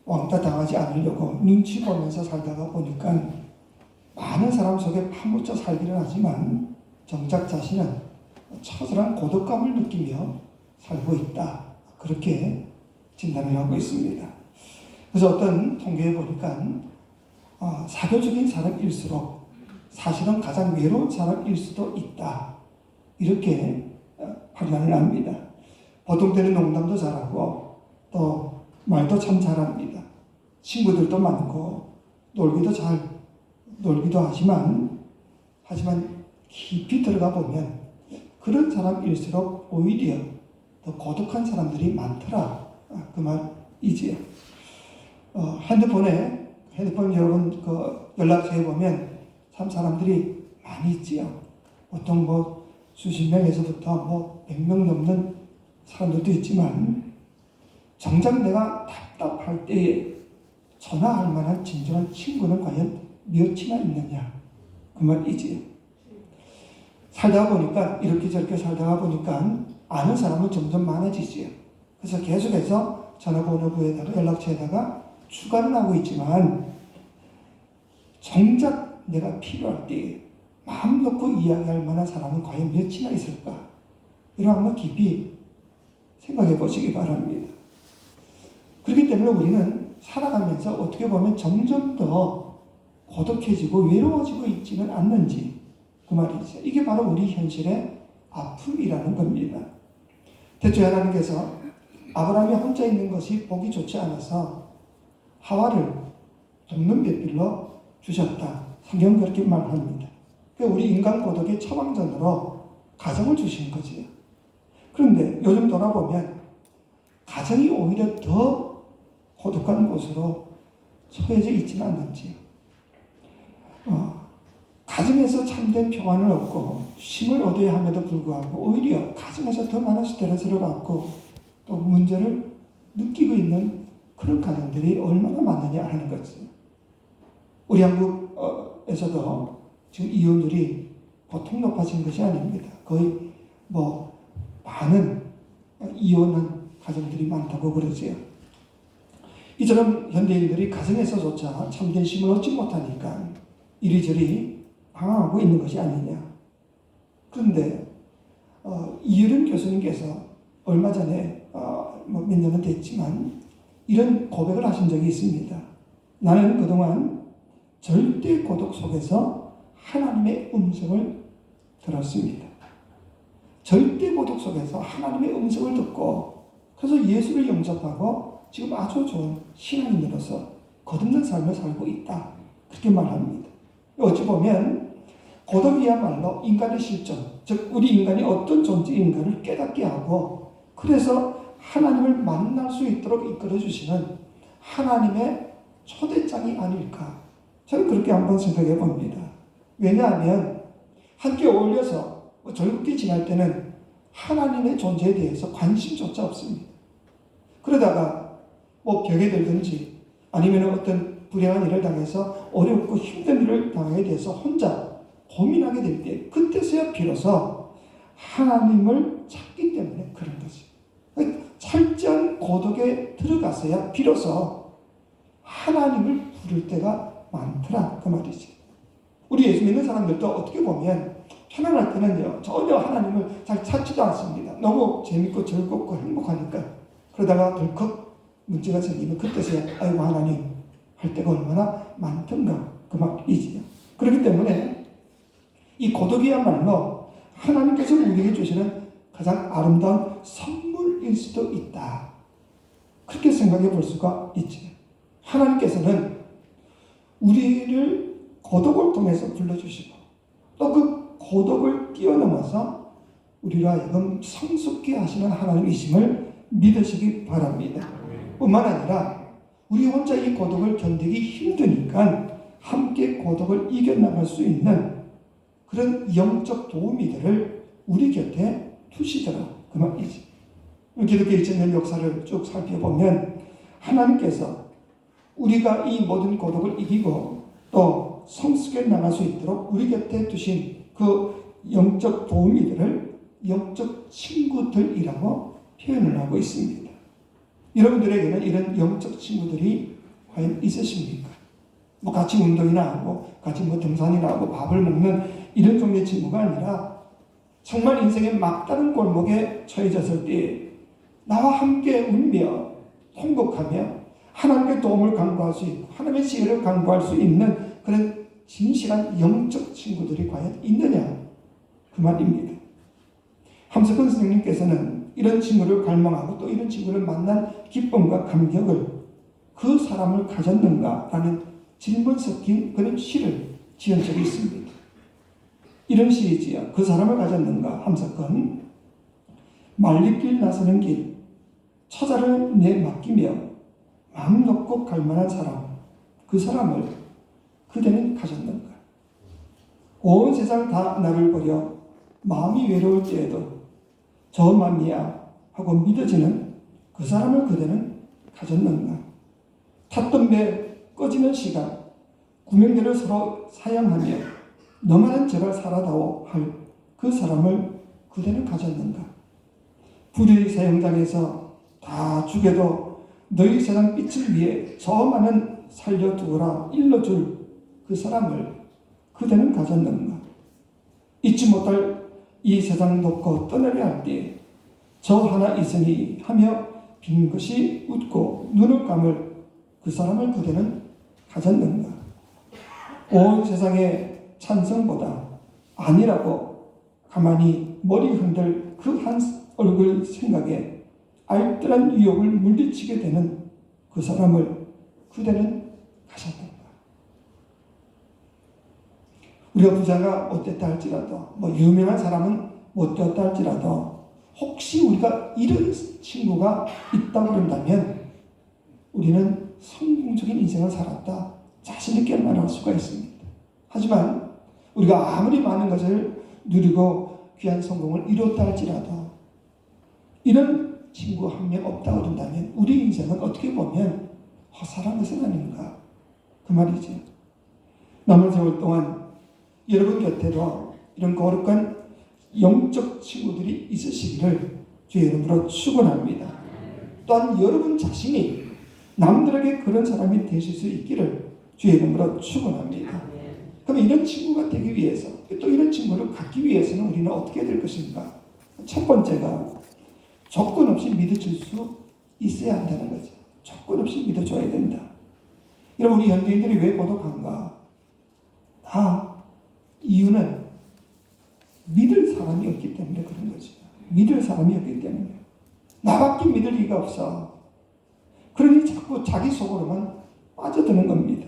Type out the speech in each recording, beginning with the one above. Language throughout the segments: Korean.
왕따 당하지 않으려고 눈치 보면서 살다가 보니까 많은 사람 속에 파묻혀 살기는 하지만 정작 자신은 처절한 고독감을 느끼며 살고 있다. 그렇게 진단을 하고 있습니다. 그래서 어떤 통계에 보니까 사교적인 사람일수록 사실은 가장 외로운 사람일 수도 있다. 이렇게 판단을 합니다. 보통 때는 농담도 잘하고 또 말도 참 잘합니다. 친구들도 많고 놀기도 하지만 깊이 들어가 보면 그런 사람일수록 오히려 더 고독한 사람들이 많더라. 그 말이지요. 핸드폰 여러분 연락처에 보면 참 사람들이 많이 있지요. 보통 수십 명에서부터 100명 넘는 사람들도 있지만 정작 내가 답답할 때에 전화할 만한 진정한 친구는 과연 몇이나 있느냐. 그 말이지요. 살다가 보니까 이렇게 저렇게 살다가 보니까 아는 사람은 점점 많아지지요. 그래서 계속해서 전화번호부에다가 연락처에다가 추가를 하고 있지만 정작 내가 필요할 때 마음 놓고 이야기할 만한 사람은 과연 몇이나 있을까? 이런 한번 깊이 생각해 보시기 바랍니다. 그렇기 때문에 우리는 살아가면서 어떻게 보면 점점 더 고독해지고 외로워지고 있지는 않는지 그 말이죠. 이게 바로 우리 현실의 아픔이라는 겁니다. 대체 하나님께서 아브라함이 혼자 있는 것이 보기 좋지 않아서 하와를 돕는 배필로 주셨다. 성경은 그렇게 말합니다. 우리 인간 고독의 처방전으로 가정을 주신 거지요. 그런데 요즘 돌아보면 가정이 오히려 더 고독한 곳으로 처해져 있지는 않는지요. 가정에서 참된 평안을 얻고 쉼을 얻어야 함에도 불구하고 오히려 가정에서 더 많은 스트레스를 받고 또 문제를 느끼고 있는 그런 가정들이 얼마나 많느냐 하는 거죠. 우리 한국에서도 지금 이혼율이 보통 높아진 것이 아닙니다. 거의 많은 이혼한 가정들이 많다고 그러지요. 이처럼 현대인들이 가정에서조차 참된 쉼을 얻지 못하니까 이리저리 방황하고 있는 것이 아니냐. 그런데 이유른 교수님께서 얼마 전에 몇 년은 됐지만 이런 고백을 하신 적이 있습니다. 나는 그동안 절대 고독 속에서 하나님의 음성을 들었습니다. 절대 고독 속에서 하나님의 음성을 듣고 그래서 예수를 영접하고 지금 아주 좋은 신앙인으로서 거듭난 삶을 살고 있다. 그렇게 말합니다. 어찌 보면 고독이야말로 인간의 실존, 즉 우리 인간이 어떤 존재인가를 깨닫게 하고 그래서 하나님을 만날 수 있도록 이끌어주시는 하나님의 초대장이 아닐까. 저는 그렇게 한번 생각해 봅니다. 왜냐하면 함께 어울려서 즐겁게 지낼 때는 하나님의 존재에 대해서 관심조차 없습니다. 그러다가 벽에 들든지 아니면 어떤 불행한 일을 당해서 어렵고 힘든 일을 당하게 돼서 혼자 고민하게 될 때 그때서야 비로소 하나님을 찾기 때문에 그런 거지. 철저한 고독에 들어가서야 비로소 하나님을 부를 때가 많더라 그 말이지. 우리 예수 믿는 사람들도 어떻게 보면 편안할 때는요 전혀 하나님을 잘 찾지도 않습니다. 너무 재밌고 즐겁고 행복하니까. 그러다가 덜컥 문제가 생기면 그때서야 아이고 하나님 할 때가 얼마나 많던가 그 말이지요. 그렇기 때문에 이 고독이야말로 하나님께서 우리에게 주시는 가장 아름다운 선물일 수도 있다. 그렇게 생각해 볼 수가 있지. 하나님께서는 우리를 고독을 통해서 불러주시고 또 그 고독을 뛰어넘어서 우리로 하여금 성숙케 하시는 하나님이심을 믿으시기 바랍니다. 뿐만 아니라 우리 혼자 이 고독을 견디기 힘드니까 함께 고독을 이겨나갈 수 있는 그런 영적 도우미들을 우리 곁에 두시더라 그 말이지. 기독교 2000년 역사를 쭉 살펴보면 하나님께서 우리가 이 모든 고독을 이기고 또 성숙해 나갈 수 있도록 우리 곁에 두신 그 영적 도우미들을 영적 친구들이라고 표현을 하고 있습니다. 여러분들에게는 이런 영적 친구들이 과연 있으십니까? 뭐 같이 운동이나 하고 같이 뭐 등산이나 하고 밥을 먹는 이런 종류의 친구가 아니라 정말 인생의 막다른 골목에 처해졌을 때 나와 함께 울며 통곡하며 하나님께 도움을 간구할 수 있고 하나님의 지혜를 간구할 수 있는 그런 진실한 영적 친구들이 과연 있느냐 그 말입니다. 함석헌 선생님께서는 이런 친구를 갈망하고 또 이런 친구를 만난 기쁨과 감격을 그 사람을 가졌는가라는 질문 섞인 그런 시를 지은 적이 있습니다. 이런 시이지요. 그 사람을 가졌는가 함석헌 말리길 나서는 길 처자를 내 맡기며 마음 놓고 갈 만한 사람 그 사람을 그대는 가졌는가. 온 세상 다 나를 버려 마음이 외로울 때에도 저 맘이야 하고 믿어지는 그 사람을 그대는 가졌는가. 탔던 배 꺼지는 시간 구명대를 서로 사양하며 너만은 제발 살아다오 할 그 사람을 그대는 가졌는가. 불의 사형장에서 다 죽여도 너희 세상 빛을 위해 저만은 살려두어라 일러줄 그 사람을 그대는 가졌는가. 잊지 못할 이 세상 놓고 떠나려 할 때 저 하나 있으니 하며 빈 것이 웃고 눈을 감을 그 사람을 그대는 가졌는가. 온 세상의 찬성보다 아니라고 가만히 머리 흔들 그 한 얼굴 생각에 알뜰한 유혹을 물리치게 되는 그 사람을 그대는 가졌는가. 우리가 부자가 어땠다 할지라도 뭐 유명한 사람은 어땠다 할지라도 혹시 우리가 이런 친구가 있다고 그런다면 우리는 성공적인 인생을 살았다 자신 있게 말할 수가 있습니다. 하지만 우리가 아무리 많은 것을 누리고 귀한 성공을 이뤘다 할지라도 이런 친구 한 명 없다고 그런다면 우리 인생은 어떻게 보면 허술한 것은 아닌가 그 말이죠. 남은 세월 동안 여러분 곁에도 이런 거룩한 영적 친구들이 있으시기를 주의 이름으로 축원합니다. 또한 여러분 자신이 남들에게 그런 사람이 되실 수 있기를 주의 이름으로 축원합니다. 그럼 이런 친구가 되기 위해서 또 이런 친구를 갖기 위해서는 우리는 어떻게 될 것인가? 첫 번째가 조건 없이 믿어줄 수 있어야 한다는 거죠. 조건 없이 믿어줘야 된다. 여러분 우리 현대인들이 왜 고독한가? 다 이유는 믿을 사람이 없기 때문에 그런 거죠. 믿을 사람이 없기 때문에. 나밖에 믿을 리가 없어. 그러니 자꾸 자기 속으로만 빠져드는 겁니다.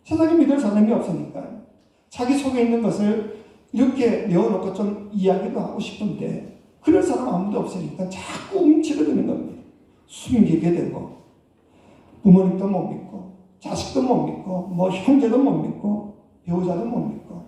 세상에 믿을 사람이 없으니까 자기 속에 있는 것을 이렇게 내어놓고 좀 이야기도 하고 싶은데 그럴 사람 아무도 없으니까 자꾸 움츠러드는 겁니다. 숨기게 되고 부모님도 못 믿고 자식도 못 믿고 뭐 형제도 못 믿고 배우자도 못 믿고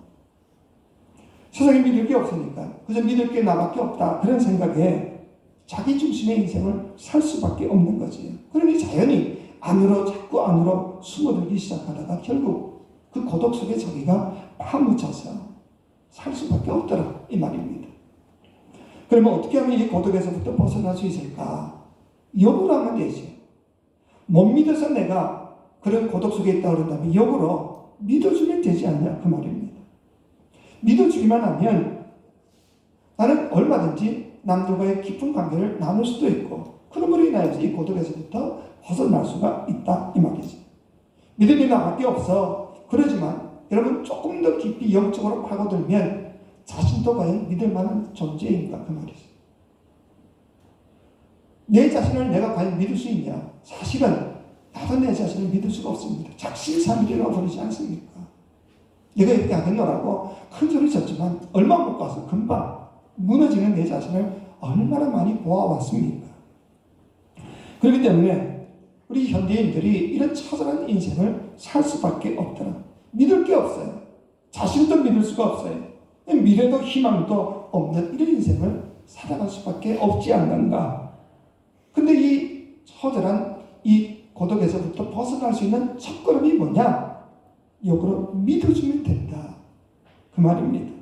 세상에 믿을 게 없으니까 그저 믿을 게 나밖에 없다 그런 생각에 자기 중심의 인생을 살 수밖에 없는 거지. 그러니 자연히 자꾸 안으로 숨어들기 시작하다가 결국 그 고독 속에 자기가 파묻혀서 살 수밖에 없더라 이 말입니다. 그러면 어떻게 하면 이 고독에서부터 벗어날 수 있을까? 역으로 하면 되지. 못 믿어서 내가 그런 고독 속에 있다고 그런다면 역으로 믿어주면 되지 않냐 그 말입니다. 믿어주기만 하면 나는 얼마든지 남들과의 깊은 관계를 나눌 수도 있고 그러므로 인하여서 이 고독에서부터 벗어날 수가 있다 이 말이지. 믿음이 나밖에 없어. 그러지만 여러분 조금 더 깊이 영적으로 파고들면 자신도 과연 믿을 만한 존재인가 그 말이지. 내 자신을 내가 과연 믿을 수 있냐? 사실은 나도 내 자신을 믿을 수가 없습니다. 작심삼일이라고 부르지 않습니까? 내가 이렇게 하겠노라고 큰 소리 쳤지만 얼마 못 가서 금방 무너지는 내 자신을 얼마나 많이 보아왔습니까? 그렇기 때문에 우리 현대인들이 이런 처절한 인생을 살 수밖에 없더라. 믿을 게 없어요. 자신도 믿을 수가 없어요. 미래도 희망도 없는 이런 인생을 살아갈 수밖에 없지 않는가. 근데 이 처절한 이 고독에서부터 벗어날 수 있는 첫걸음이 뭐냐? 역으로 믿어주면 된다. 그 말입니다.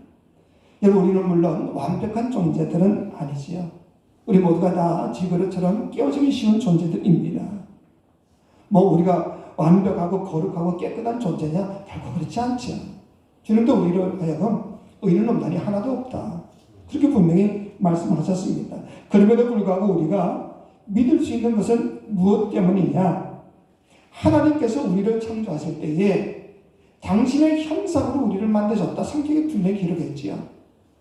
여러분 우리는 물론 완벽한 존재들은 아니지요. 우리 모두가 다 지그릇처럼 깨어지기 쉬운 존재들입니다. 뭐 우리가 완벽하고 거룩하고 깨끗한 존재냐? 결코 그렇지 않죠. 주님도 우리를 하여금 의인은 없나니 하나도 없다. 그렇게 분명히 말씀하셨습니다. 그럼에도 불구하고 우리가 믿을 수 있는 것은 무엇 때문이냐? 하나님께서 우리를 창조하실 때에 당신의 형상으로 우리를 만드셨다. 성경에 분명히 기록했지요.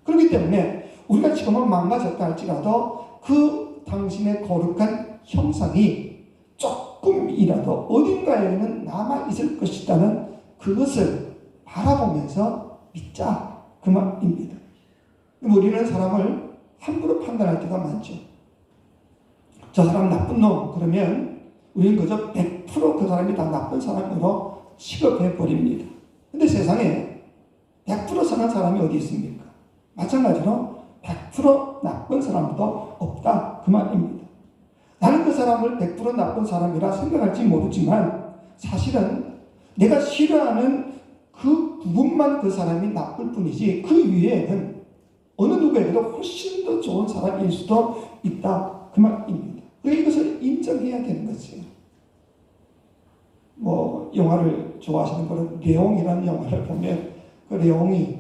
그렇기 때문에 우리가 지금은 망가졌다 할지라도 그 당신의 거룩한 형상이 조금이라도 어딘가에는 남아있을 것이라는 그것을 바라보면서 믿자. 그 말입니다. 우리는 사람을 함부로 판단할 때가 많죠. 저 사람 나쁜 놈 그러면 우리는 그저 100% 그 사람이 다 나쁜 사람으로 취급해버립니다. 근데 세상에 100% 선한 사람이 어디 있습니까? 마찬가지로 100% 나쁜 사람도 없다. 그 말입니다. 나는 그 사람을 100% 나쁜 사람이라 생각할지 모르지만 사실은 내가 싫어하는 그 부분만 그 사람이 나쁠 뿐이지 그 위에는 어느 누구에게도 훨씬 더 좋은 사람일 수도 있다. 그 말입니다. 그러니까 이것을 인정해야 되는 거죠. 뭐 영화를 좋아하시는 분은 레옹이라는 영화를 보면 그 레옹이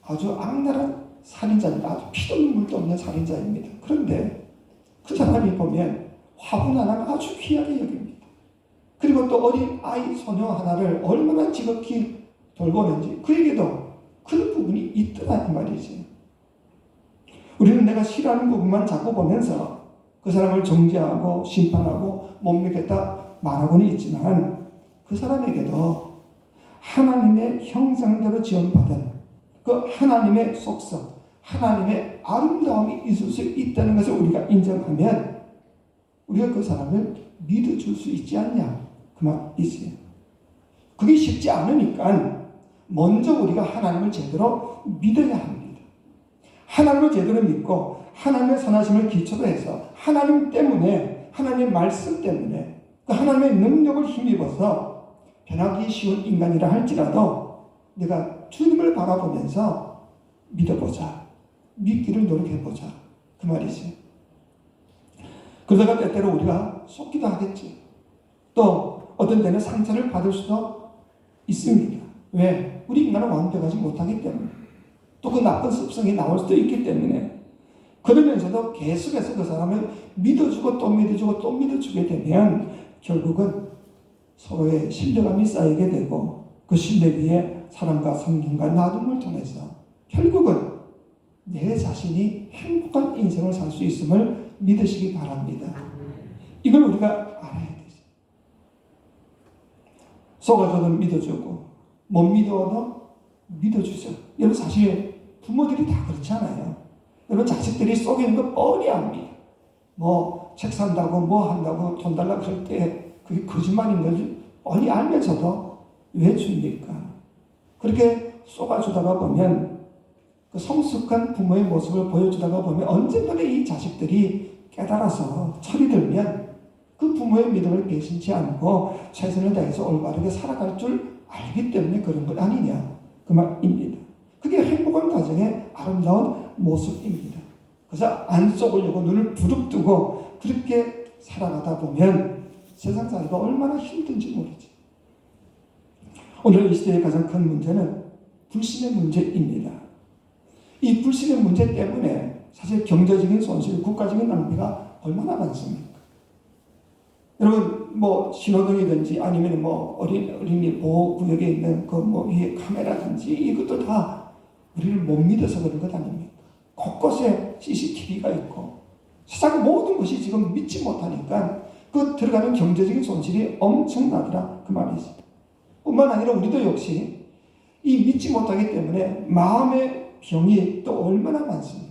아주 악랄한 살인자입니다. 아주 피도 눈물도 없는 살인자입니다. 그런데 그 사람이 보면 화분 하나를 아주 귀하게 여깁니다. 그리고 또 어린 아이 소녀 하나를 얼마나 지극히 돌보는지 그에게도 그런 부분이 있더라 이 말이지. 우리는 내가 싫어하는 부분만 자꾸 보면서 그 사람을 정죄하고 심판하고 못 믿겠다 말하고는 있지만 그 사람에게도 하나님의 형상대로 지원받은 그 하나님의 속성, 하나님의 아름다움이 있을 수 있다는 것을 우리가 인정하면 우리가 그 사람을 믿어줄 수 있지 않냐 그 말이지. 그게 쉽지 않으니까 먼저 우리가 하나님을 제대로 믿어야 합니다. 하나님을 제대로 믿고 하나님의 선하심을 기초로 해서 하나님 때문에 하나님의 말씀 때문에 그 하나님의 능력을 힘입어서 변하기 쉬운 인간이라 할지라도 내가 주님을 바라보면서 믿어보자. 믿기를 노력해보자. 그 말이지. 그러다가 때때로 우리가 속기도 하겠지. 또 어떤 때는 상처를 받을 수도 있습니다. 왜? 우리 인간은 완벽하지 못하기 때문에. 또 그 나쁜 습성이 나올 수도 있기 때문에. 그러면서도 계속해서 그 사람을 믿어주고 또 믿어주고 또 믿어주게 되면 결국은 서로의 신뢰감이 쌓이게 되고 그 신뢰 위에 사랑과 섬김과 나눔을 통해서 결국은 내 자신이 행복한 인생을 살 수 있음을 믿으시기 바랍니다. 이걸 우리가 알아야 되죠. 속아줘도 믿어주고 못 믿어도 믿어주죠. 여러분 사실 부모들이 다 그렇지 않아요. 여러분 자식들이 속에 있는 거 뻔히 압니다. 뭐 책 산다고 뭐 한다고 돈 달라고 그럴 때 그게 거짓말인 걸 뻔히 알면서도 왜 줍니까? 그렇게 쏘아주다가 보면 그 성숙한 부모의 모습을 보여주다가 보면 언젠가는 이 자식들이 깨달아서 철이 들면 그 부모의 믿음을 배신치 않고 최선을 다해서 올바르게 살아갈 줄 알기 때문에 그런 것 아니냐 그 말입니다. 그게 행복한 가정의 아름다운 모습입니다. 그래서 안 쏘으려고 눈을 부릅뜨고 그렇게 살아가다 보면 세상 살이가 얼마나 힘든지 모르지. 오늘 이 시대의 가장 큰 문제는 불신의 문제입니다. 이 불신의 문제 때문에 사실 경제적인 손실, 국가적인 낭비가 얼마나 많습니까? 여러분 뭐 신호등이든지 아니면 뭐 어린이 보호 구역에 있는 그 뭐 위에 카메라든지 이것도 다 우리를 못 믿어서 그런 것 아닙니까? 곳곳에 CCTV가 있고 세상 모든 것이 지금 믿지 못하니까 그 들어가는 경제적인 손실이 엄청나더라 그 말이지. 뿐만 아니라 우리도 역시 이 믿지 못하기 때문에 마음의 병이 또 얼마나 많습니까?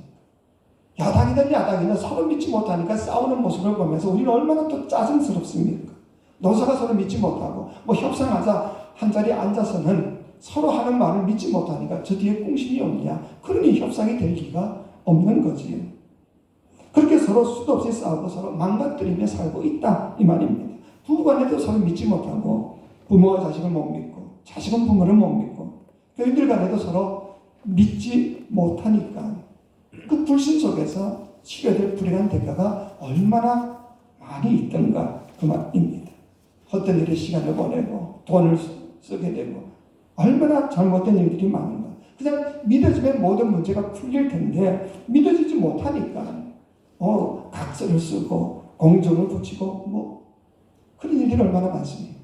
야당이든 야당이든 서로 믿지 못하니까 싸우는 모습을 보면서 우리는 얼마나 또 짜증스럽습니까? 노사가 서로 믿지 못하고 뭐 협상하자 한 자리에 앉아서는 서로 하는 말을 믿지 못하니까 저 뒤에 꿍심이 없냐? 그러니 협상이 될 리가 없는 거지. 그렇게 서로 수도 없이 싸우고 서로 망가뜨리며 살고 있다 이 말입니다. 부부간에도 서로 믿지 못하고 부모가 자식을 못 믿고 자식은 부모를 못 믿고 교인들 간에도 서로 믿지 못하니까 그 불신 속에서 치료될 불행한 대가가 얼마나 많이 있던가 그 말입니다. 헛된 일에 시간을 보내고 돈을 쓰게 되고 얼마나 잘못된 일들이 많은가. 그냥 믿어지면 모든 문제가 풀릴 텐데 믿어지지 못하니까 각서를 쓰고 공정을 붙이고 뭐 그런 일들이 얼마나 많습니까.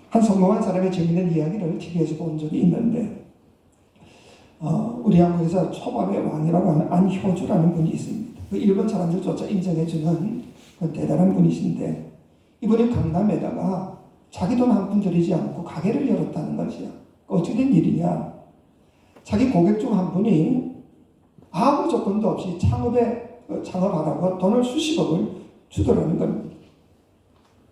한 성공한 사람의 재미있는 이야기를 TV에서 본 적이 있는데 우리 한국에서 초밥의 왕이라고 하는 안효주라는 분이 있습니다. 그 일본 사람들조차 인정해주는 그 대단한 분이신데 이분이 강남에다가 자기 돈 한 푼 들이지 않고 가게를 열었다는 것이야. 어떻게 된 일이냐. 자기 고객 중 한 분이 아무 조건도 없이 창업하라고 돈을 수십억을 주더라는 겁니다.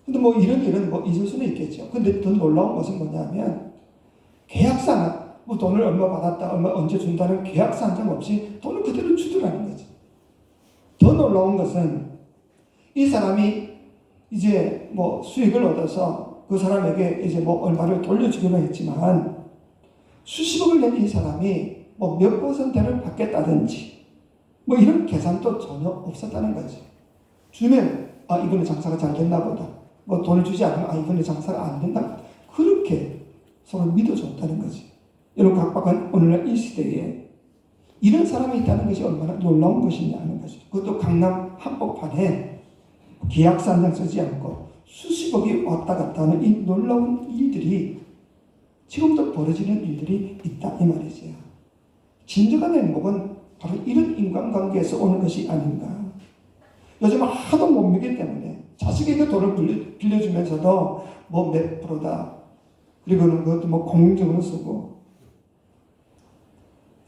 근데 뭐 이런 일은 뭐 있을 수는 있겠죠. 근데 더 놀라운 것은 뭐냐면 계약서나 뭐 돈을 얼마 받았다, 얼마 언제 준다는 계약서 한 장 없이 돈을 그대로 주더라는 거죠. 더 놀라운 것은 이 사람이 이제 뭐 수익을 얻어서 그 사람에게 이제 뭐 얼마를 돌려주기로 했지만 수십억을 낸 이 사람이 뭐 몇 퍼센트를 받겠다든지 뭐 이런 계산도 전혀 없었다는 거죠. 주면 이번에 장사가 잘 됐나 보다. 뭐 돈을 주지 않으면 이번에 장사가 안 된다. 그렇게 서로 믿어줬다는 거지. 이런 각박한 오늘날 이 시대에 이런 사람이 있다는 것이 얼마나 놀라운 것이냐 하는 거죠. 그것도 강남 한복판에 계약서 한 장 쓰지 않고 수십억이 왔다 갔다 하는 이 놀라운 일들이 지금도 벌어지는 일들이 있다 이 말이죠. 진정한 행복은 바로 이런 인간관계에서 오는 것이 아닌가. 요즘 하도 못 믿기 때문에 자식에게 돈을 빌려주면서도 뭐 몇 프로다. 그리고는 그것도 뭐 공증을 쓰고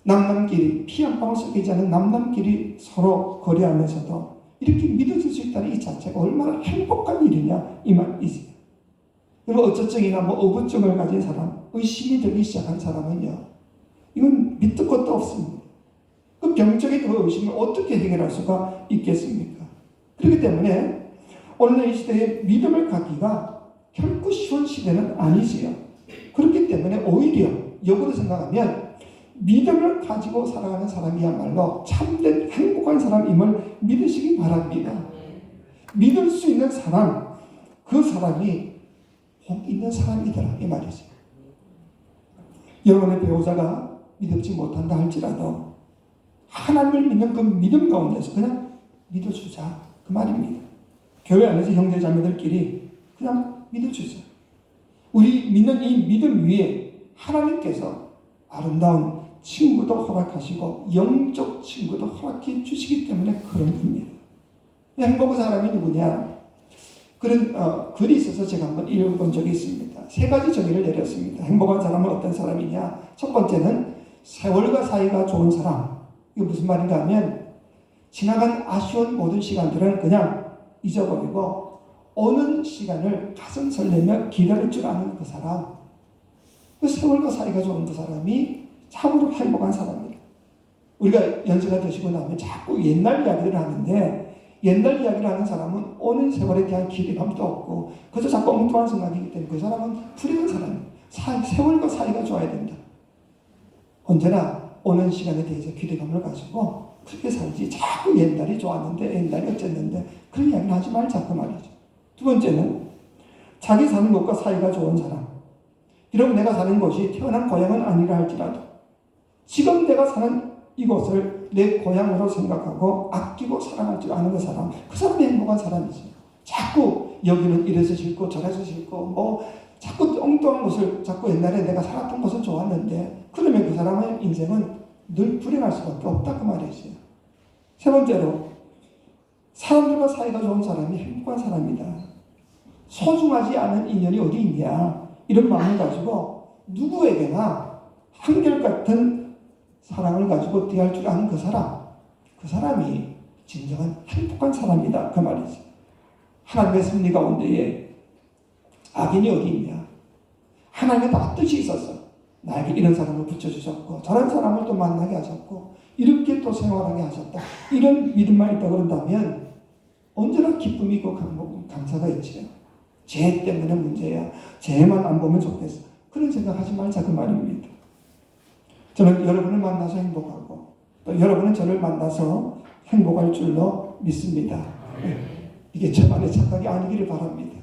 남남끼리 피 한 방울 섞이지 않은 남남끼리 서로 거래하면서도 이렇게 믿어줄 수 있다는 이 자체가 얼마나 행복한 일이냐 이 말이지. 그리고 어쩌증이나 뭐 어부증을 가진 사람, 의심이 들기 시작한 사람은요, 이건 밑도 끝도 없습니다. 그 병적인 그 의심을 어떻게 해결할 수가 있겠습니까? 그렇기 때문에 오늘 이 시대에 믿음을 갖기가 결코 쉬운 시대는 아니지요. 그렇기 때문에 오히려 역으로 생각하면 믿음을 가지고 살아가는 사람이야말로 참된 행복한 사람임을 믿으시기 바랍니다. 믿을 수 있는 사람, 그 사람이 복 있는 사람이더라 이 말이죠. 여러분의 배우자가 믿지 못한다 할지라도 하나님을 믿는 그 믿음 가운데서 그냥 믿어주자 그 말입니다. 교회 안에서 형제 자매들끼리 그냥 믿어주자. 우리 믿는 이 믿음 위에 하나님께서 아름다운 친구도 허락하시고 영적 친구도 허락해 주시기 때문에 그런 겁니다. 행복한 사람이 누구냐? 그런 글이 있어서 제가 한번 읽어본 적이 있습니다. 세 가지 정의를 내렸습니다. 행복한 사람은 어떤 사람이냐? 첫 번째는 세월과 사이가 좋은 사람. 이게 무슨 말인가 하면 지나간 아쉬운 모든 시간들은 그냥 잊어버리고 오는 시간을 가슴 설레며 기다릴 줄 아는 그 사람. 그 세월과 사이가 좋은 그 사람이 참으로 행복한 사람입니다. 우리가 연세가 드시고 나면 자꾸 옛날 이야기를 하는데 옛날 이야기를 하는 사람은 오는 세월에 대한 기대감도 없고 그저 자꾸 엉뚱한 생각이기 때문에 그 사람은 불행한 사람이에요. 세월과 사이가 좋아야 된다. 언제나 오는 시간에 대해서 기대감을 가지고 그렇게 살지 자꾸 옛날이 좋았는데 옛날이 어쨌는데 그런 이야기를 하지 말자 그 말이죠. 두 번째는 자기 사는 곳과 사이가 좋은 사람. 비록 내가 사는 곳이 태어난 고향은 아니라 할지라도 지금 내가 사는 이곳을 내 고향으로 생각하고 아끼고 사랑할 줄 아는 그 사람, 그 사람이 행복한 사람이지. 자꾸 여기는 이래서 싫고 저래서 싫고 뭐 자꾸 엉뚱한 곳을 자꾸 옛날에 내가 살았던 곳은 좋았는데 그러면 그 사람의 인생은 늘 불행할 수밖에 없다 그 말이지. 세 번째로 사람들과 사이가 좋은 사람이 행복한 사람이다. 소중하지 않은 인연이 어디 있냐 이런 마음을 가지고 누구에게나 한결같은 사랑을 가지고 대할 줄 아는 그 사람이 진정한 행복한 사람이다 그 말이지. 하나님의 섭리 가운데에 악인이 어디 있냐. 하나님의 다 뜻이 있었어. 나에게 이런 사람을 붙여주셨고 저런 사람을 또 만나게 하셨고 이렇게 또 생활하게 하셨다. 이런 믿음만 있다 그런다면 언제나 기쁨이 있고 감사가 있지요. 쟤 때문에 문제야. 쟤만 안 보면 좋겠어. 그런 생각하지 말자 그 말입니다. 저는 여러분을 만나서 행복하고 또 여러분은 저를 만나서 행복할 줄로 믿습니다. 이게 저만의 착각이 아니기를 바랍니다.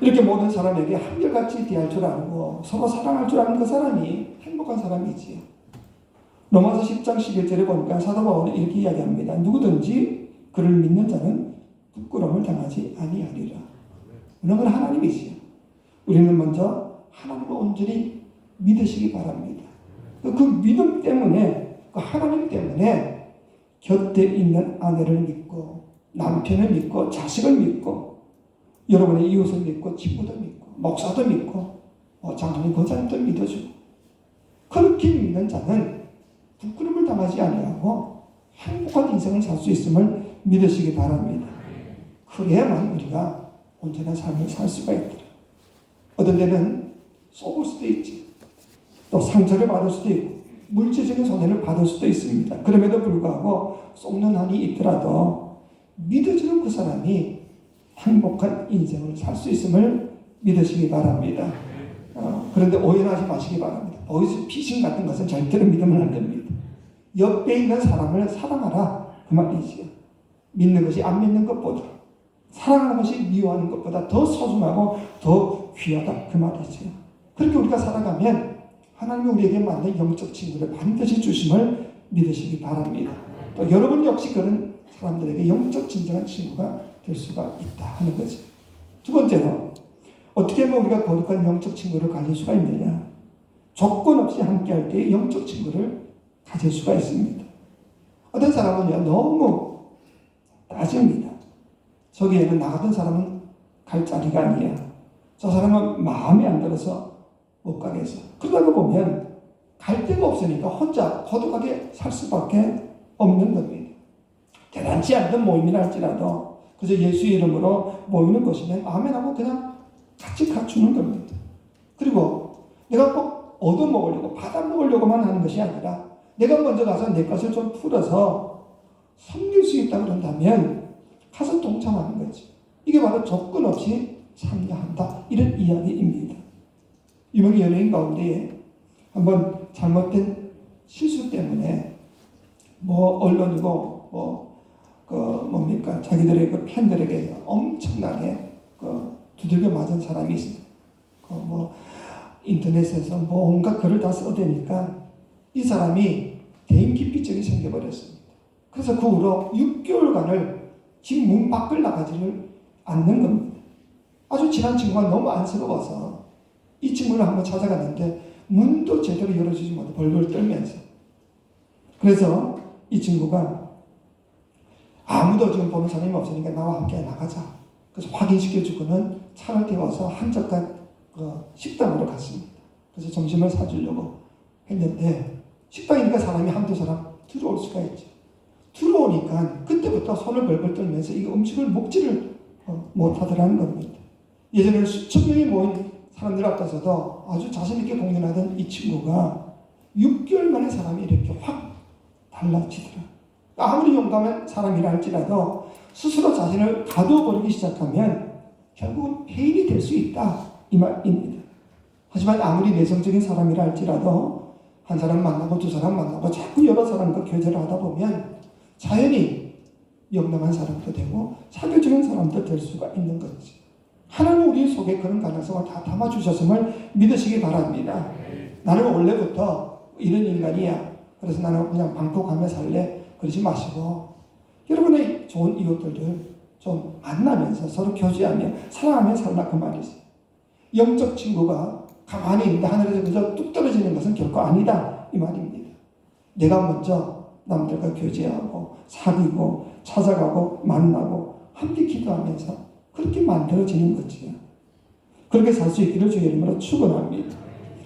이렇게 모든 사람에게 한결같이 대할 줄 알고 서로 사랑할 줄 아는 그 사람이 행복한 사람이지요. 로마서 10장 11절에 보니까 사도 바울은 이렇게 이야기합니다. 누구든지 그를 믿는 자는 부끄러움을 당하지 아니하리라. 그는 하나님이시요. 우리는 먼저 하나님을 온전히 믿으시기 바랍니다. 그 믿음 때문에, 그 하나님 때문에 곁에 있는 아내를 믿고 남편을 믿고 자식을 믿고 여러분의 이웃을 믿고 친구도 믿고 목사도 믿고 장로님 권사님도 믿어주고 그렇게 믿는 자는 부끄러움을 당하지 아니하고 행복한 인생을 살 수 있음을 믿으시기 바랍니다. 그래야만 우리가 온전한 삶을 살 수가 있더라. 어떤 때는 쏘을 수도 있지. 또 상처를 받을 수도 있고 물질적인 손해를 받을 수도 있습니다. 그럼에도 불구하고 쏘는 한이 있더라도 믿어주는 그 사람이 행복한 인생을 살 수 있음을 믿으시기 바랍니다. 그런데 오해하지 마시기 바랍니다. 보이스피싱 같은 것은 절대로 믿으면 안 됩니다. 옆에 있는 사람을 사랑하라 그 말이지요. 믿는 것이 안 믿는 것보다, 사랑하는 것이 미워하는 것보다 더 소중하고 더 귀하다 그 말이지요. 그렇게 우리가 살아가면 하나님이 우리에게 맞는 영적 친구를 반드시 주심을 믿으시기 바랍니다. 또 여러분 역시 그런 사람들에게 영적 진정한 친구가 될 수가 있다 하는 거죠. 두 번째로 어떻게 하면 우리가 거룩한 영적 친구를 가질 수가 있느냐. 조건 없이 함께할 때 영적 친구를 가질 수가 있습니다. 어떤 사람은요 너무 따집니다. 저기에는 나 같은 사람은 갈 자리가 아니야. 저 사람은 마음에 안 들어서 못 가겠어. 그러다가 보면 갈 데가 없으니까 혼자 고독하게 살 수밖에 없는 겁니다. 대단치 않던 모임이라 할지라도 그저 예수 이름으로 모이는 것이면 아멘하고 그냥 같이 갖추는 겁니다. 그리고 내가 꼭 얻어먹으려고 받아먹으려고만 하는 것이 아니라 내가 먼저 가서 내 것을 좀 풀어서 섬길 수 있다 그런다면 가서 동참하는 거지. 이게 바로 조건 없이 참여한다 이런 이야기입니다. 유명 연예인 가운데 한번 잘못된 실수 때문에 언론이고 뭡니까 자기들의 그 팬들에게 엄청나게 두들겨 맞은 사람이 있습니다. 인터넷에서 온갖 글을 다 써대니까 이 사람이 대인기피증이 생겨버렸습니다. 그래서 그 후로 6개월간을 집 문 밖을 나가지를 않는 겁니다. 아주 친한 친구가 너무 안쓰러워서 이 친구를 한번 찾아갔는데 문도 제대로 열어주지 못해 벌벌 떨면서. 그래서 이 친구가 아무도 지금 보는 사람이 없으니까 나와 함께 나가자. 그래서 확인시켜주고는 차를 태워서 한적한 식당으로 갔습니다. 그래서 점심을 사주려고 했는데 식당이니까 사람이 한두 사람 들어올 수가 있죠. 들어오니까 그때부터 손을 벌벌 떨면서 이 음식을 먹지를 못하더라는 겁니다. 예전에 수천 명이 모인 사람들 앞에서도 아주 자신있게 공연하던 이 친구가 6개월 만에 사람이 이렇게 확 달라지더라. 아무리 용감한 사람이라 할지라도 스스로 자신을 가둬버리기 시작하면 결국은 폐인이 될 수 있다 이 말입니다. 하지만 아무리 내성적인 사람이라 할지라도 한 사람 만나고 두 사람 만나고 자꾸 여러 사람과 교제를 하다 보면 자연히 영롱한 사람도 되고 사교적인 사람도 될 수가 있는 거지. 하나님 우리 속에 그런 가능성을 다 담아주셨음을 믿으시기 바랍니다. 나는 원래부터 이런 인간이야. 그래서 나는 그냥 방콕하며 살래. 그러지 마시고 여러분의 좋은 이웃들을 좀 만나면서 서로 교제하며 사랑하며 살라 그 말이지. 영적 친구가 가만히 있는데 하늘에서 그저 뚝 떨어지는 것은 결코 아니다 이 말입니다. 내가 먼저 남들과 교제하고 사귀고 찾아가고 만나고 함께 기도하면서 그렇게 만들어지는 거지요. 그렇게 살 수 있기를 주의 이름으로 축원합니다.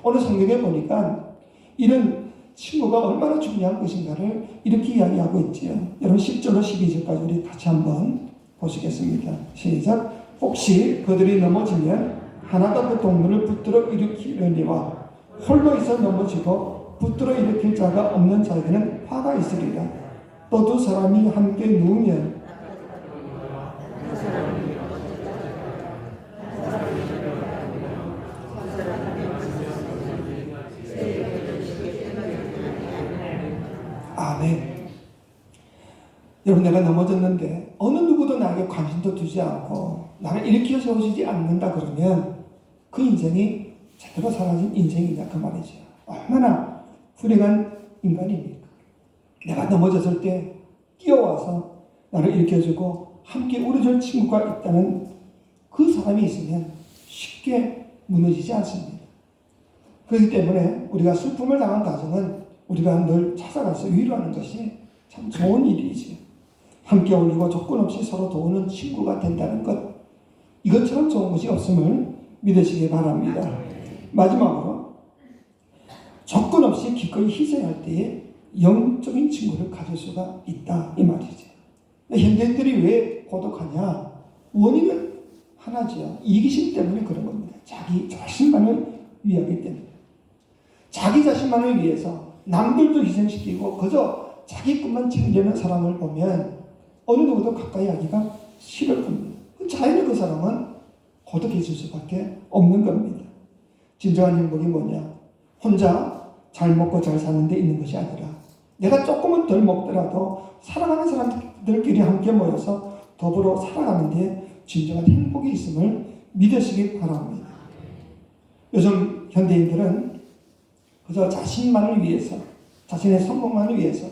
오늘 성경에 보니까 이런 친구가 얼마나 중요한 것인가를 이렇게 이야기하고 있지요. 여러분 10절로 12절까지 우리 같이 한번 보시겠습니다. 시작. 혹시 그들이 넘어지면 하나가 그 동물을 붙들어 일으키려니와 홀로 있어 넘어지고 붙들어 일으킬 자가 없는 자에게는 화가 있으리라. 또 두 사람이 함께 누우면 아멘. 여러분, 내가 넘어졌는데 어느 누구도 나에게 관심도 두지 않고 나를 일으켜 세워주지 않는다 그러면 그 인생이 제대로 살아진 인생이냐 그 말이죠. 얼마나 불행한 인간입니까? 내가 넘어졌을 때 뛰어와서 나를 일으켜주고 함께 울어줄 친구가 있다는 그 사람이 있으면 쉽게 무너지지 않습니다. 그렇기 때문에 우리가 슬픔을 당한 가정은 우리가 늘 찾아가서 위로하는 것이 참 좋은 일이지요. 함께 어울리고 조건 없이 서로 도우는 친구가 된다는 것, 이것처럼 좋은 것이 없음을 믿으시기 바랍니다. 마지막으로 조건 없이 기꺼이 희생할 때에 영적인 친구를 가질 수가 있다 이 말이죠. 현대인들이 왜 고독하냐? 원인은 하나지요. 이기심 때문에 그런 겁니다. 자기 자신만을 위하기 때문에. 자기 자신만을 위해서 남들도 희생시키고 그저 자기 것만 챙기려는 사람을 보면 어느 누구도 가까이 하기가 싫을 겁니다. 자연히 그 사람은 고독해질 수밖에 없는 겁니다. 진정한 행복이 뭐냐? 혼자 잘 먹고 잘 사는 데 있는 것이 아니라 내가 조금은 덜 먹더라도 사랑하는 사람들끼리 함께 모여서 더불어 살아가는 데 진정한 행복이 있음을 믿으시기 바랍니다. 요즘 현대인들은 그저 자신만을 위해서, 자신의 성공만을 위해서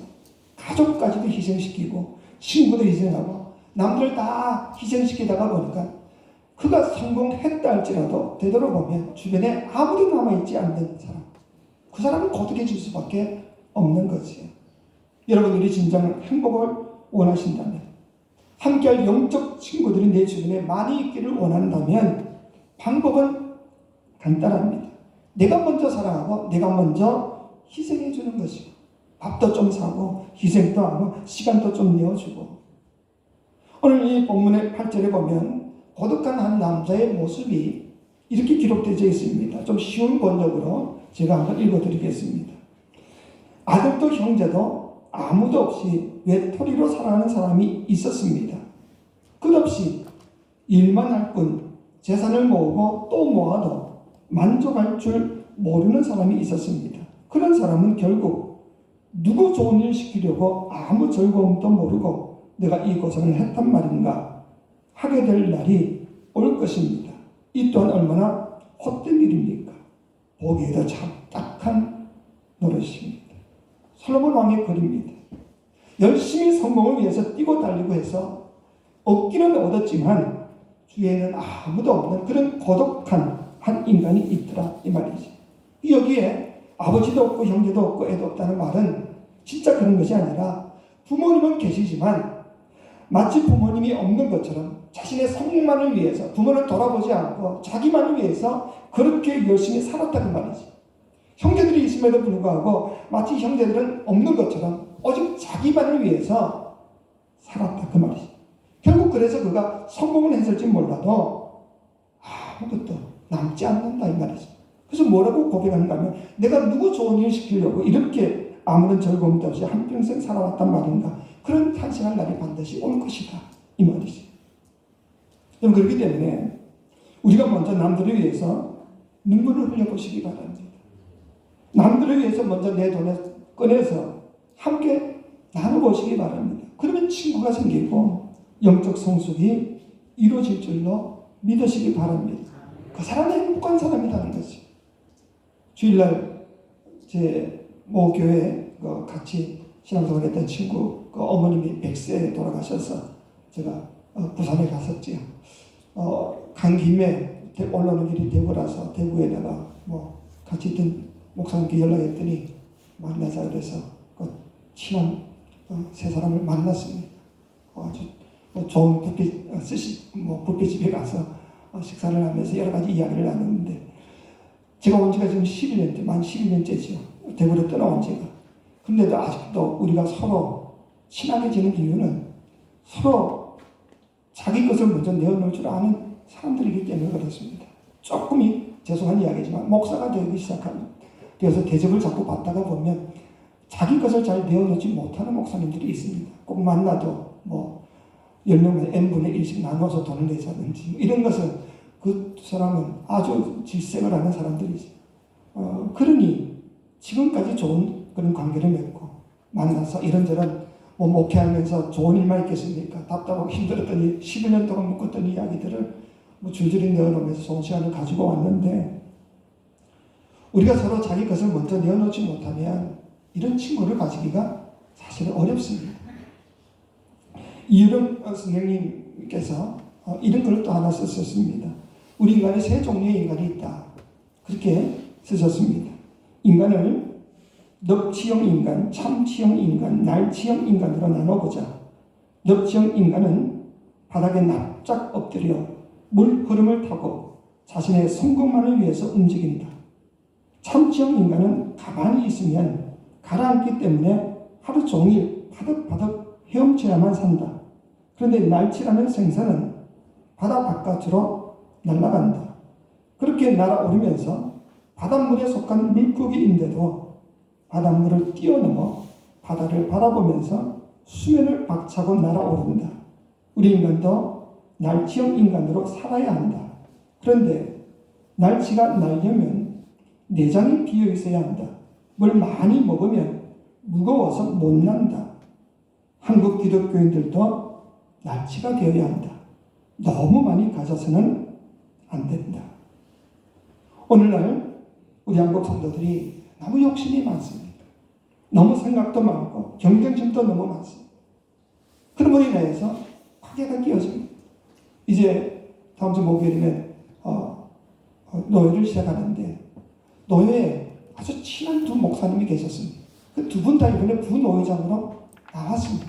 가족까지도 희생시키고 친구도 희생하고 남들을 다 희생시키다가 보니까 그가 성공했다 할지라도 되돌아보면 주변에 아무도 남아있지 않는 사람, 그 사람은 고독해질 수밖에 없는 거지요. 여러분들이 진정 행복을 원하신다면, 함께할 영적 친구들이 내 주변에 많이 있기를 원한다면 방법은 간단합니다. 내가 먼저 사랑하고 내가 먼저 희생해 주는 것이고, 밥도 좀 사고 희생도 하고 시간도 좀 내어주고. 오늘 이 본문의 8절에 보면 고독한 한 남자의 모습이 이렇게 기록되어 있습니다. 좀 쉬운 번역으로 제가 한번 읽어드리겠습니다. 아들도 형제도 아무도 없이 외톨이로 살아가는 사람이 있었습니다. 끝없이 일만 할 뿐 재산을 모으고 또 모아도 만족할 줄 모르는 사람이 있었습니다. 그런 사람은 결국 누구 좋은 일 시키려고 아무 즐거움도 모르고 내가 이 고생을 했단 말인가 하게 될 날이 올 것입니다. 이 또한 얼마나 헛된 일입니까? 보기에도 참 딱한 노릇입니다. 솔로몬 왕의 글입니다. 열심히 성공을 위해서 뛰고 달리고 해서 얻기는 얻었지만 주위에는 아무도 없는 그런 고독한 한 인간이 있더라 이 말이지. 여기에 아버지도 없고 형제도 없고 애도 없다는 말은 진짜 그런 것이 아니라 부모님은 계시지만 마치 부모님이 없는 것처럼 자신의 성공만을 위해서 부모를 돌아보지 않고 자기만을 위해서 그렇게 열심히 살았다 그 말이지. 형제들이 있음에도 불구하고 마치 형제들은 없는 것처럼 오직 자기만을 위해서 살았다 그 말이지. 결국 그래서 그가 성공을 했을지 몰라도 아무것도 남지 않는다 이 말이지. 그래서 뭐라고 고백하는가 하면 내가 누구 좋은 일 시키려고 이렇게 아무런 즐거움도 없이 한평생 살아왔단 말인가. 그런 탄식할 날이 반드시 올 것이다 이 말이지. 여러분, 그렇기 때문에 우리가 먼저 남들을 위해서 눈물을 흘려보시기 바랍니다. 남들을 위해서 먼저 내 돈을 꺼내서 함께 나눠보시기 바랍니다. 그러면 친구가 생기고 영적 성숙이 이루어질 줄로 믿으시기 바랍니다. 그 사람이 행복한 사람이라는 것이. 주일날 제 모 교회 같이 신앙생활 했던 친구 그 어머님이 100세에 돌아가셔서 제가 부산에 갔었지요. 간 김에 올라오는 길이 대구라서 대구에다가 같이 있던 목사님께 연락했더니 만나자 그래서 친한 세 사람을 만났습니다. 아주 좋은 뷔페집에 가서 식사를 하면서 여러 가지 이야기를 나눴는데 제가 온 지가 지금 11년째, 만 11년째지요. 대구로 떠나온 지가. 그런데도 아직도 우리가 서로 친하게 지는 이유는 서로 자기 것을 먼저 내어놓을 줄 아는 사람들이기 때문에 그렇습니다. 조금이 죄송한 이야기지만 목사가 되기 되어서 대접을 자꾸 받다가 보면 자기 것을 잘 내어놓지 못하는 목사님들이 있습니다. 꼭 만나도 10명에서 n분의 1씩 나눠서 돈을 내자든지 이런 것은 그 사람은 아주 질색을 하는 사람들이지. 그러니 지금까지 좋은 그런 관계를 맺고 만나서 이런저런 뭐 목회하면서 좋은 일만 있겠습니까? 답답하고 힘들었더니 11년 동안 묶었던 이야기들을 뭐 줄줄이 내어놓으면서 좋은 시간을 가지고 왔는데, 우리가 서로 자기 것을 먼저 내어놓지 못하면 이런 친구를 가지기가 사실은 어렵습니다. 이유름 선생님께서 이런 글을 또 하나 썼습니다. 우리 인간에 세 종류의 인간이 있다. 그렇게 쓰셨습니다. 인간을 넙치형 인간, 참치형 인간, 날치형 인간으로 나눠보자. 넙치형 인간은 바닥에 납작 엎드려 물 흐름을 타고 자신의 성공만을 위해서 움직인다. 참치형 인간은 가만히 있으면 가라앉기 때문에 하루 종일 바득바득 헤엄쳐야만 산다. 그런데 날치라는 생선은 바다 바깥으로 날아간다. 그렇게 날아오르면서 바닷물에 속한 물고기인데도 바닷물을 뛰어넘어 바다를 바라보면서 수면을 박차고 날아오른다. 우리 인간도 날치형 인간으로 살아야 한다. 그런데 날치가 날려면 내장이 비어 있어야 한다. 뭘 많이 먹으면 무거워서 못 난다. 한국 기독교인들도 날치가 되어야 한다. 너무 많이 가져서는 안 된다. 오늘날 우리 한국 성도들이 너무 욕심이 많습니다. 너무 생각도 많고 경쟁심도 너무 많습니다. 그런 으로 인해서 파괴가 끼어집니다. 이제 다음 주 목요일이면 노예를 시작하는데, 노예에 아주 친한 두 목사님이 계셨습니다. 그 두 분 다 이번에 부노예장으로 나왔습니다.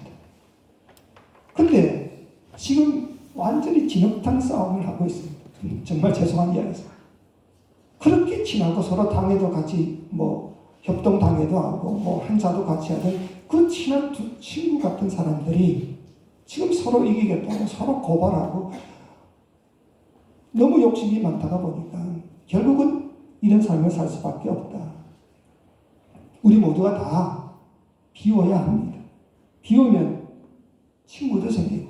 근데 지금 완전히 진흙탕 싸움을 하고 있습니다. 정말 죄송한 이야기입니다. 그렇게 친하고 서로 당에도 같이 협동 당에도 하고 한사도 같이 하던 그 친한 두 친구 같은 사람들이 지금 서로 이기겠다고 서로 고발하고 너무 욕심이 많다가 보니까 결국은 이런 삶을 살 수밖에 없다. 우리 모두가 다 비워야 합니다. 비우면 친구도 생기고,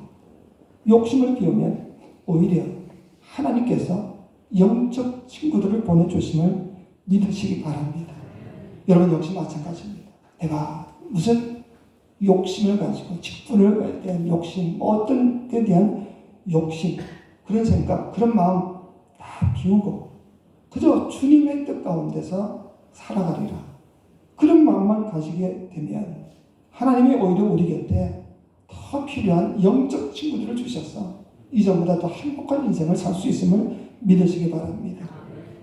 욕심을 비우면 오히려 하나님께서 영적 친구들을 보내주심을 믿으시기 바랍니다. 여러분 역시 마찬가지입니다. 내가 무슨 욕심을 가지고 직분을 대한 욕심, 어떤 데 대한 욕심, 그런 생각, 그런 마음 다 비우고 그저 주님의 뜻 가운데서 살아가리라. 그런 마음만 가지게 되면 하나님이 오히려 우리 곁에 더 필요한 영적 친구들을 주셔서 이전보다 더 행복한 인생을 살 수 있음을 믿으시기 바랍니다.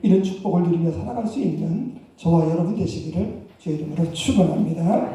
이런 축복을 누리며 살아갈 수 있는 저와 여러분 되시기를 주의 이름으로 축원합니다.